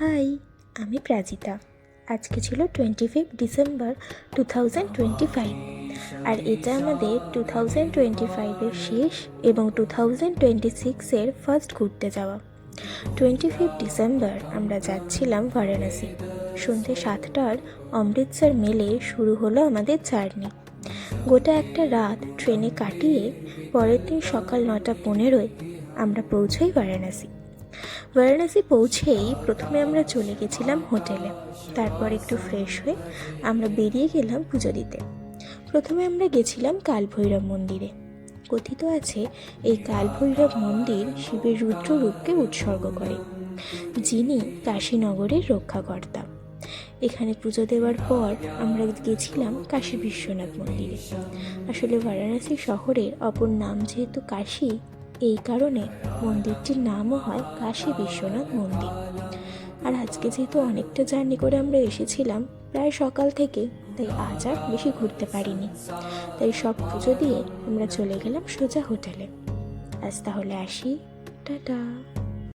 High, আমি প্রাজিতা। আজকে ছিল 25 ডিসেম্বর 2025, আর এটা আমাদের 2025-এর শেষ এবং 2026-এর ফার্স্ট ঘুরতে যাওয়া। 25 ডিসেম্বর আমরা যাচ্ছিলাম বারাণসী। সন্ধ্যে 7টার অমৃতসর মেলে শুরু হলো আমাদের জার্নি। গোটা একটা রাত ট্রেনে কাটিয়ে পরের দিন সকাল 9:15 আমরা পৌঁছই বারাণসী। পৌঁছেই প্রথমে আমরা চলে গেছিলাম হোটেলে। তারপর একটু ফ্রেশ হয়ে আমরা বেরিয়ে গেলাম পুজো দিতে। প্রথমে আমরা গেছিলাম কালভৈরব মন্দিরে। কথিত আছে এই কালভৈরব মন্দির শিবের রুদ্ররূপকে উৎসর্গ করে, যিনি কাশীনগরের রক্ষাকর্তা। এখানে পুজো দেওয়ার পর আমরা গেছিলাম কাশী বিশ্বনাথ মন্দিরে। আসলে বারাণসী শহরের অপর নাম যেহেতু কাশী, এই কারণে মন্দিরটির নামও হয় কাশী বিশ্বনাথ মন্দির। আর আজকে যেহেতু অনেকটা জার্নি করে আমরা এসেছিলাম প্রায় সকাল থেকে, তাই আজ আর বেশি ঘুরতে পারিনি। তাই সব পুজো দিয়ে আমরা চলে গেলাম সোজা হোটেলে। আজ তাহলে আসি, টাটা।